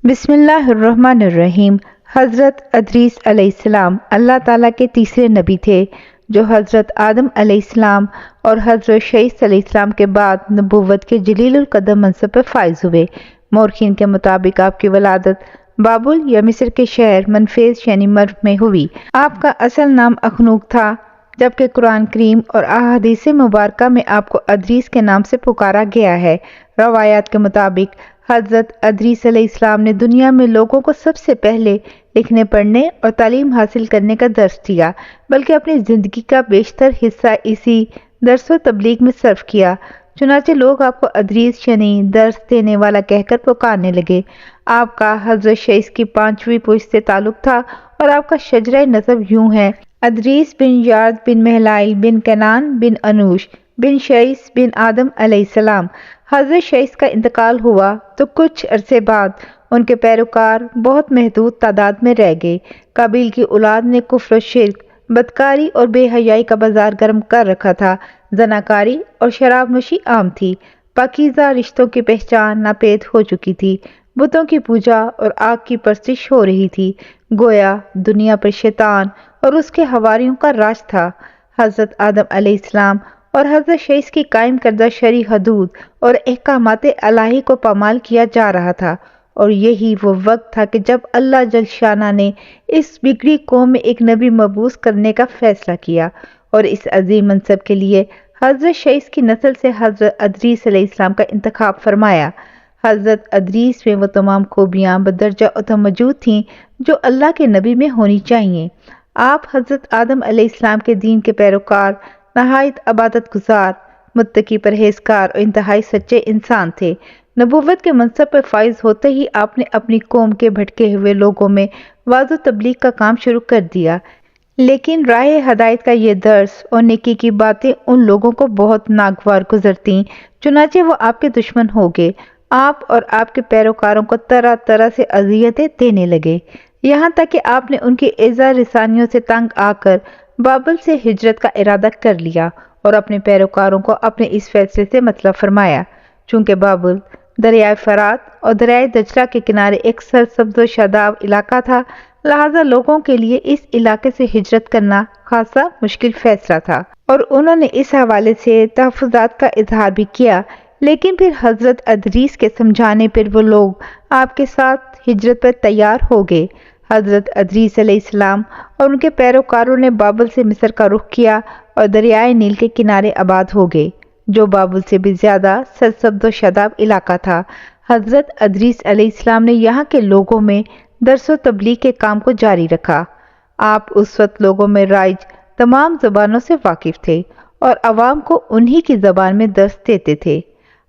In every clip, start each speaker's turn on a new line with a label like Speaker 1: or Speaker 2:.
Speaker 1: بسم اللہ الرحمن الرحیم۔ حضرت ادریس علیہ السلام اللہ تعالیٰ کے تیسرے نبی تھے جو حضرت آدم علیہ السلام اور حضرت شیث علیہ السلام کے بعد نبوت کے جلیل القدر منصب پر فائز ہوئے۔ مورخین کے مطابق آپ کی ولادت بابل یا مصر کے شہر منفیس یعنی مرو میں ہوئی۔ آپ کا اصل نام اخنوک تھا، جبکہ قرآن کریم اور احادیث مبارکہ میں آپ کو ادریس کے نام سے پکارا گیا ہے۔ روایات کے مطابق حضرت ادریس علیہ السلام نے دنیا میں لوگوں کو سب سے پہلے لکھنے پڑھنے اور تعلیم حاصل کرنے کا درس دیا، بلکہ اپنی زندگی کا بیشتر حصہ اسی درس و تبلیغ میں صرف کیا۔ چنانچہ لوگ آپ کو ادریس یعنی درس دینے والا کہہ کر پکارنے لگے۔ آپ کا حضرت شیث کی 5ویں پشت سے تعلق تھا اور آپ کا شجرہ نسب یوں ہے: ادریس بن یارد بن مہلائل بن کنان بن انوش بن شیث بن آدم علیہ السلام۔ حضرت شیث کا انتقال ہوا تو کچھ عرصے بعد ان کے پیروکار بہت محدود تعداد میں رہ گئے۔ قابیل کی اولاد نے کفر و شرک، بدکاری اور بے حیائی کا بازار گرم کر رکھا تھا۔ زناکاری اور شراب نوشی عام تھی۔ پاکیزہ رشتوں کی پہچان ناپید ہو چکی تھی۔ بتوں کی پوجا اور آگ کی پرستش ہو رہی تھی۔ گویا دنیا پر شیطان اور اس کے حواریوں کا راج تھا۔ حضرت آدم علیہ السلام اور حضرت شیث کی قائم کردہ شرعی حدود اور احکامات الہی کو پامال کیا جا رہا تھا، اور یہی وہ وقت تھا کہ جب اللہ جل شانہ نے اس بگڑی قوم میں ایک نبی مبعوث کرنے کا فیصلہ کیا، اور اس عظیم منصب کے لیے حضرت شیث کی نسل سے حضرت ادریس علیہ السلام کا انتخاب فرمایا۔ حضرت ادریس میں وہ تمام خوبیاں بدرجہ اتم موجود تھیں جو اللہ کے نبی میں ہونی چاہیے۔ آپ حضرت آدم علیہ السلام کے دین کے پیروکار، نہایت عبادت گزار، متقی، پرہیزگار اور انتہائی سچے انسان تھے۔ نبوت کے منصب پر فائز ہوتے ہی آپ نے اپنی قوم کے بھٹکے ہوئے لوگوں میں وعظ و تبلیغ کا کام شروع کر دیا، لیکن راہ ہدایت کا یہ درس اور نیکی کی باتیں ان لوگوں کو بہت ناگوار گزرتیں، چنانچہ وہ آپ کے دشمن ہو گئے۔ آپ اور آپ کے پیروکاروں کو طرح طرح سے اذیتیں دینے لگے، یہاں تک کہ آپ نے ان کی ایذا رسانیوں سے تنگ آ کر بابل سے ہجرت کا ارادہ کر لیا اور اپنے پیروکاروں کو اپنے اس فیصلے سے مطلع فرمایا۔ چونکہ بابل دریائے فرات اور دریائے دجلہ کے کنارے ایک سرسبز و شاداب علاقہ تھا، لہذا لوگوں کے لیے اس علاقے سے ہجرت کرنا خاصا مشکل فیصلہ تھا، اور انہوں نے اس حوالے سے تحفظات کا اظہار بھی کیا۔ لیکن پھر حضرت ادریس کے سمجھانے پر وہ لوگ آپ کے ساتھ ہجرت پر تیار ہو گئے۔ حضرت ادریس علیہ السلام اور ان کے پیروکاروں نے بابل سے مصر کا رخ کیا اور دریائے نیل کے کنارے آباد ہو گئے، جو بابل سے بھی زیادہ سرسبز و شاداب علاقہ تھا۔ حضرت ادریس علیہ السلام نے یہاں کے لوگوں میں درس و تبلیغ کے کام کو جاری رکھا۔ آپ اس وقت لوگوں میں رائج تمام زبانوں سے واقف تھے اور عوام کو انہی کی زبان میں درس دیتے تھے۔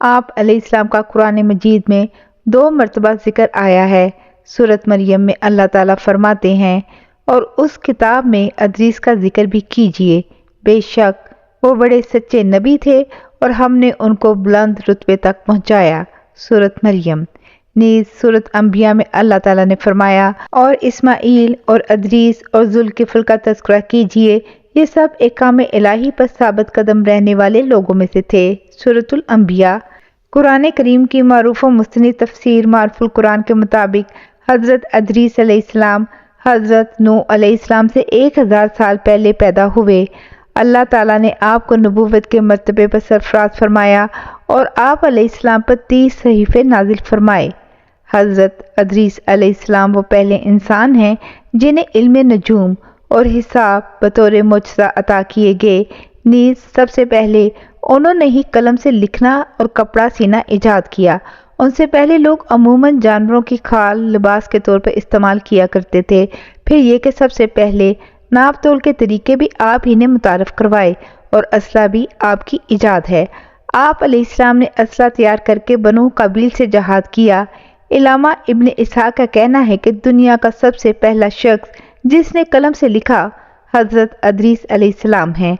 Speaker 1: آپ علیہ السلام کا قرآن مجید میں 2 مرتبہ ذکر آیا ہے۔ سورۃ مریم میں اللہ تعالیٰ فرماتے ہیں: اور اس کتاب میں ادریس کا ذکر بھی کیجیے، بے شک وہ بڑے سچے نبی تھے اور ہم نے ان کو بلند رتبے تک پہنچایا۔ سورۃ مریم۔ نیز سورۃ انبیاء میں اللہ تعالیٰ نے فرمایا: اور اسماعیل اور ادریس اور ذوالکفل کا تذکرہ کیجیے، یہ سب احکام الہی پر ثابت قدم رہنے والے لوگوں میں سے تھے۔ سورۃ الانبیاء۔ قرآن کریم کی معروف و مستند تفسیر معرف القرآن کے مطابق حضرت ادریس علیہ السلام حضرت نوح علیہ السلام سے 1000 سال پہلے پیدا ہوئے۔ اللہ تعالیٰ نے آپ کو نبوت کے مرتبے پر سرفراز فرمایا اور آپ علیہ السلام پر 30 صحیفے نازل فرمائے۔ حضرت ادریس علیہ السلام وہ پہلے انسان ہیں جنہیں علم نجوم اور حساب بطور معجزہ عطا کیے گئے۔ نیز سب سے پہلے انہوں نے ہی قلم سے لکھنا اور کپڑا سینا ایجاد کیا۔ ان سے پہلے لوگ عموماً جانوروں کی کھال لباس کے طور پر استعمال کیا کرتے تھے۔ پھر یہ کہ سب سے پہلے ناپ تول کے طریقے بھی آپ ہی نے متعارف کروائے، اور اسلحہ بھی آپ کی ایجاد ہے۔ آپ علیہ السلام نے اسلحہ تیار کر کے بنو قبیل سے جہاد کیا۔ علامہ ابن اسحاق کا کہنا ہے کہ دنیا کا سب سے پہلا شخص جس نے قلم سے لکھا حضرت ادریس علیہ السلام ہیں۔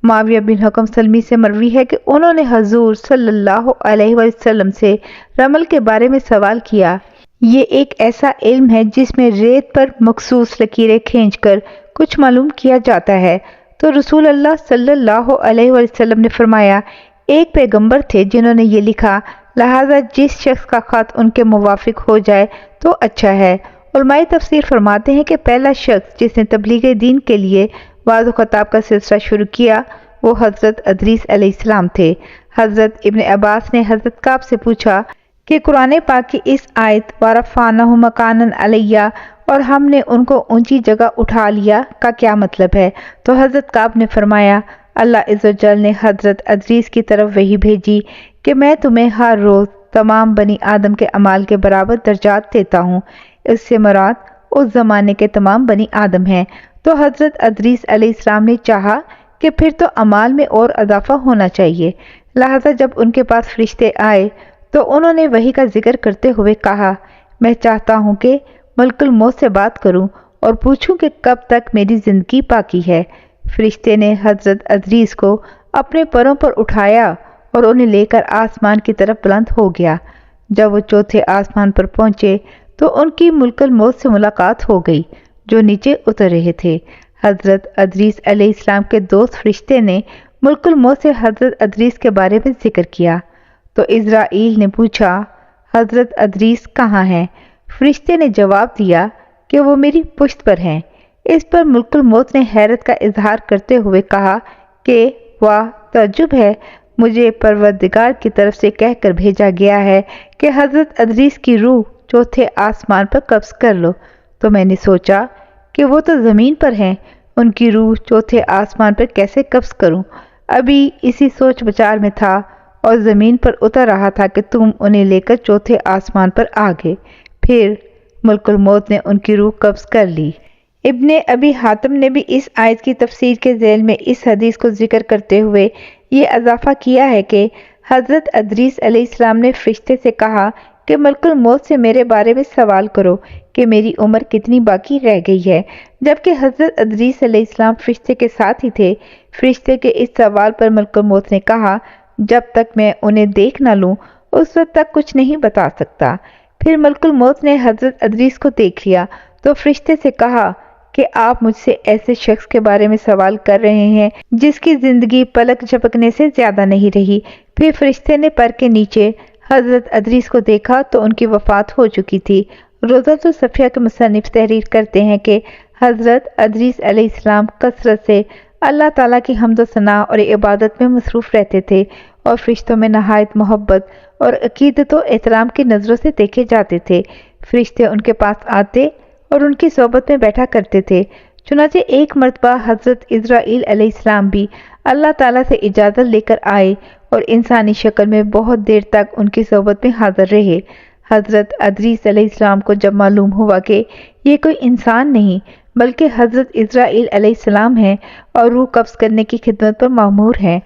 Speaker 1: معاویہ بن حکم سلمی سے مروی ہے کہ انہوں نے حضور صلی اللہ علیہ وسلم سے رمل کے بارے میں سوال کیا۔ یہ ایک ایسا علم ہے جس میں ریت پر مخصوص لکیریں کھینچ کر کچھ معلوم کیا جاتا ہے۔ تو رسول اللہ صلی اللہ علیہ وسلم نے فرمایا: ایک پیغمبر تھے جنہوں نے یہ لکھا لہذا جس شخص کا خط ان کے موافق ہو جائے تو اچھا ہے۔ علماء تفسیر فرماتے ہیں کہ پہلا شخص جس نے تبلیغ دین کے لیے وعظ و خطاب کا سلسلہ شروع کیا وہ حضرت ادریس علیہ السلام تھے۔ حضرت ابن عباس نے حضرت کعب سے پوچھا کہ قرآن پاک کی اس آیت وَرَفَعْنَهُ مَكَانًا عَلِيًّا اور ہم نے ان کو اونچی جگہ اٹھا لیا کا کیا مطلب ہے؟ تو حضرت کعب نے فرمایا اللہ عز و جل نے حضرت ادریس کی طرف وحی بھیجی کہ میں تمہیں ہر روز تمام بنی آدم کے اعمال کے برابر درجات دیتا ہوں۔ اس سے مراد اس زمانے کے تمام بنی آدم ہیں۔ تو حضرت ادریس علیہ السلام نے چاہا کہ پھر تو اعمال میں اور اضافہ ہونا چاہیے، لہذا جب ان کے پاس فرشتے آئے تو انہوں نے وحی کا ذکر کرتے ہوئے کہا میں چاہتا ہوں کہ ملک الموت سے بات کروں اور پوچھوں کہ کب تک میری زندگی باقی ہے۔ فرشتے نے حضرت ادریس کو اپنے پروں پر اٹھایا اور انہیں لے کر آسمان کی طرف بلند ہو گیا۔ جب وہ چوتھے آسمان پر پہنچے تو ان کی ملک الموت سے ملاقات ہو گئی جو نیچے اتر رہے تھے۔ حضرت ادریس علیہ السلام کے دوست فرشتے نے ملک الموت سے حضرت ادریس کے بارے میں ذکر کیا تو اسرائیل نے پوچھا حضرت ادریس کہاں ہیں؟ فرشتے نے جواب دیا کہ وہ میری پشت پر ہیں۔ اس پر ملک الموت نے حیرت کا اظہار کرتے ہوئے کہا کہ واہ تعجب ہے، مجھے پروردگار کی طرف سے کہہ کر بھیجا گیا ہے کہ حضرت ادریس کی روح چوتھے آسمان پر قبض کر لو۔ تو میں نے سوچا کہ وہ تو زمین پر ہیں، ان کی روح چوتھے آسمان پر کیسے قبض کروں؟ ابھی اسی سوچ بچار میں تھا اور زمین پر اتر رہا تھا کہ تم انہیں لے کر چوتھے آسمان پر آ گئے، پھر ملک الموت نے ان کی روح قبض کر لی۔ ابن ابی حاتم نے بھی اس آیت کی تفسیر کے ذیل میں اس حدیث کو ذکر کرتے ہوئے یہ اضافہ کیا ہے کہ حضرت ادریس علیہ السلام نے فرشتے سے کہا کہ ملک الموت سے میرے بارے میں سوال کرو کہ میری عمر کتنی باقی رہ گئی ہے، جبکہ حضرت ادریس علیہ السلام فرشتے کے ساتھ ہی تھے۔ فرشتے کے اس سوال پر ملک الموت نے کہا جب تک میں انہیں دیکھ نہ لوں اس وقت تک کچھ نہیں بتا سکتا۔ پھر ملک الموت نے حضرت ادریس کو دیکھ لیا تو فرشتے سے کہا کہ آپ مجھ سے ایسے شخص کے بارے میں سوال کر رہے ہیں جس کی زندگی پلک جھپکنے سے زیادہ نہیں رہی۔ پھر فرشتے نے پر کے نیچے حضرت ادریس کو دیکھا تو ان کی وفات ہو چکی تھی۔ روضۃ الصفیہ کے مصنف تحریر کرتے ہیں کہ حضرت ادریس علیہ السلام کثرت سے اللہ تعالیٰ کی حمد و ثنا اور عبادت میں مصروف رہتے تھے اور فرشتوں میں نہایت محبت اور عقیدت و احترام کی نظروں سے دیکھے جاتے تھے۔ فرشتے ان کے پاس آتے اور ان کی صحبت میں بیٹھا کرتے تھے۔ چنانچہ ایک مرتبہ حضرت اسرائیل علیہ السلام بھی اللہ تعالیٰ سے اجازت لے کر آئے اور انسانی شکل میں بہت دیر تک ان کی صحبت میں حاضر رہے۔ حضرت ادریس علیہ السلام کو جب معلوم ہوا کہ یہ کوئی انسان نہیں بلکہ حضرت اسرائیل علیہ السلام ہیں اور روح قبض کرنے کی خدمت پر مأمور ہیں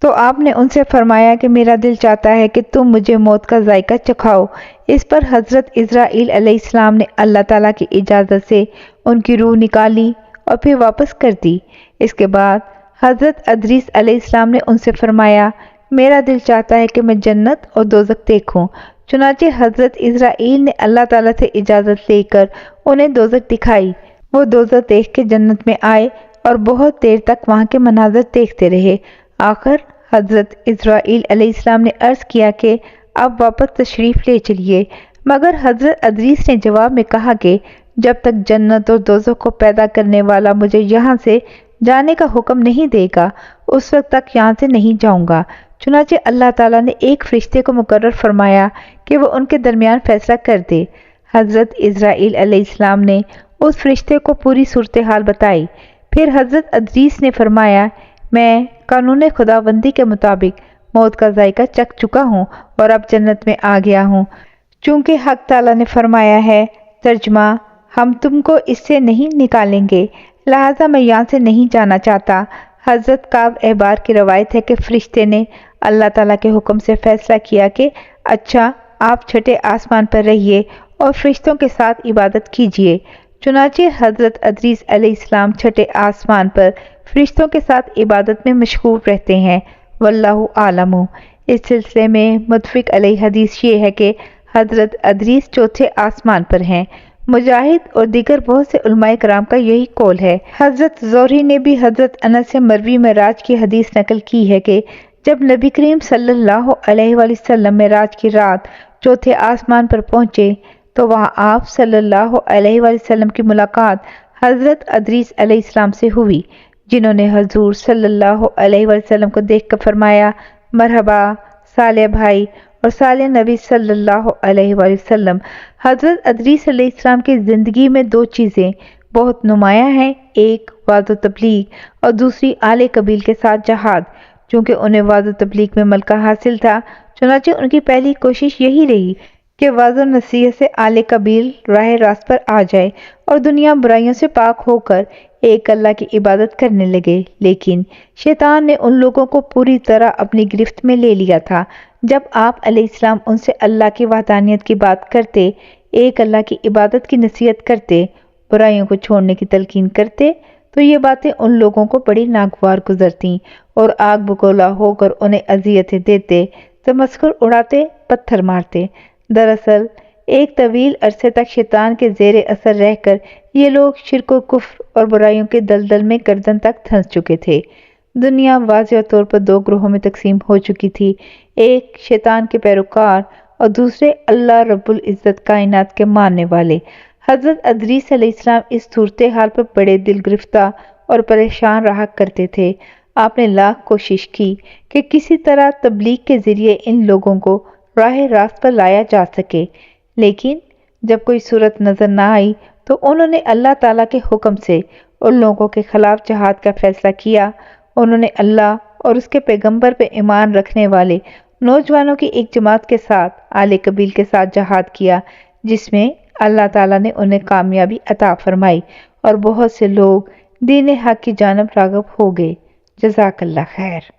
Speaker 1: تو آپ نے ان سے فرمایا کہ میرا دل چاہتا ہے کہ تم مجھے موت کا ذائقہ چکھاؤ۔ اس پر حضرت اسرائیل علیہ السلام نے اللہ تعالیٰ کی اجازت سے ان کی روح نکالی اور پھر واپس کر دی۔ اس کے بعد حضرت ادریس علیہ السلام نے ان سے فرمایا میرا دل چاہتا ہے کہ میں جنت اور دوزخ دیکھوں۔ چنانچہ حضرت اسرائیل نے اللہ تعالیٰ سے اجازت لے کر انہیں دوزخ دکھائی۔ وہ دوزخ دیکھ کے جنت میں آئے اور بہت دیر تک وہاں کے مناظر دیکھتے رہے۔ آخر حضرت اسرائیل علیہ السلام نے عرض کیا کہ اب واپس تشریف لے چلیے، مگر حضرت ادریس نے جواب میں کہا کہ جب تک جنت اور دوزخ کو پیدا کرنے والا مجھے یہاں سے جانے کا حکم نہیں دے گا اس وقت تک یہاں سے نہیں جاؤں گا۔ چنانچہ اللہ تعالیٰ نے ایک فرشتے کو مقرر فرمایا کہ وہ ان کے درمیان فیصلہ کر دے۔ حضرت اسرائیل علیہ السلام نے اس فرشتے کو پوری صورتحال بتائی۔ پھر حضرت ادریس نے فرمایا میں قانون خداوندی کے مطابق موت کا ذائقہ چکھ چکا ہوں اور اب جنت میں آ گیا ہوں، چونکہ حق تعالیٰ نے فرمایا ہے ترجمہ ہم تم کو اس سے نہیں نکالیں گے، لہٰذا میں یہاں سے نہیں جانا چاہتا۔ حضرت کعب احبار کی روایت ہے کہ فرشتے نے اللہ تعالیٰ کے حکم سے فیصلہ کیا کہ اچھا آپ چھٹے آسمان پر رہیے اور فرشتوں کے ساتھ عبادت کیجیے۔ چنانچہ حضرت ادریس علیہ السلام چھٹے آسمان پر فرشتوں کے ساتھ عبادت میں مشغول رہتے ہیں۔ واللہ عالم۔ اس سلسلے میں متفق علیہ حدیث یہ ہے کہ حضرت ادریس چوتھے آسمان پر ہیں۔ مجاہد اور دیگر بہت سے علماء کرام کا یہی قول ہے۔ حضرت زہری نے بھی حضرت انس سے مروی معراج کی حدیث نقل کی ہے کہ جب نبی کریم صلی اللہ علیہ وآلہ وسلم معراج کی رات چوتھے آسمان پر پہنچے تو وہاں آپ صلی اللہ علیہ وآلہ وسلم کی ملاقات حضرت ادریس علیہ السلام سے ہوئی، جنہوں نے حضور صلی اللہ علیہ وآلہ وسلم کو دیکھ کر فرمایا، مرحبا صالح بھائی اور صالح نبی صلی اللہ علیہ وآلہ وسلم۔ حضرت ادریس علیہ السلام کی زندگی میں دو چیزیں بہت نمایاں ہیں، ایک وعظ و تبلیغ اور دوسری آل قبیل کے ساتھ جہاد۔ چونکہ انہیں وعظ و تبلیغ میں ملکہ حاصل تھا، چنانچہ ان کی پہلی کوشش یہی رہی کہ وعظ و نصیحت سے آل قبیل راہ راست پر آ جائے اور دنیا برائیوں سے پاک ہو کر ایک اللہ کی عبادت کرنے لگے۔ لیکن شیطان نے ان لوگوں کو پوری طرح اپنی گرفت میں لے لیا تھا۔ جب آپ علیہ السلام ان سے اللہ کی وحدانیت کی بات کرتے، ایک اللہ کی عبادت کی نصیحت کرتے، برائیوں کو چھوڑنے کی تلقین کرتے، تو یہ باتیں ان لوگوں کو بڑی ناگوار گزرتیں اور آگ بگولا ہو کر انہیں اذیتیں دیتے، تمسخر اڑاتے، پتھر مارتے۔ دراصل ایک طویل عرصے تک شیطان کے زیر اثر رہ کر یہ لوگ شرک و کفر اور برائیوں کے دلدل میں گردن تک دھنس چکے تھے۔ دنیا واضح طور پر دو گروہوں میں تقسیم ہو چکی تھی، ایک شیطان کے پیروکار اور دوسرے اللہ رب العزت کائنات کے ماننے والے۔ حضرت ادریس علیہ السلام اس صورتحال پر بڑے دل گرفتہ اور پریشان رہا کرتے تھے۔ آپ نے لاکھ کوشش کی کہ کسی طرح تبلیغ کے ذریعے ان لوگوں کو راہ راست پر لایا جا سکے، لیکن جب کوئی صورت نظر نہ آئی تو انہوں نے اللہ تعالیٰ کے حکم سے ان لوگوں کے خلاف جہاد کا فیصلہ کیا۔ انہوں نے اللہ اور اس کے پیغمبر پہ ایمان رکھنے والے نوجوانوں کی ایک جماعت کے ساتھ آل قبیل کے ساتھ جہاد کیا، جس میں اللہ تعالیٰ نے انہیں کامیابی عطا فرمائی اور بہت سے لوگ دین حق کی جانب راغب ہو گئے۔ جزاک اللہ خیر۔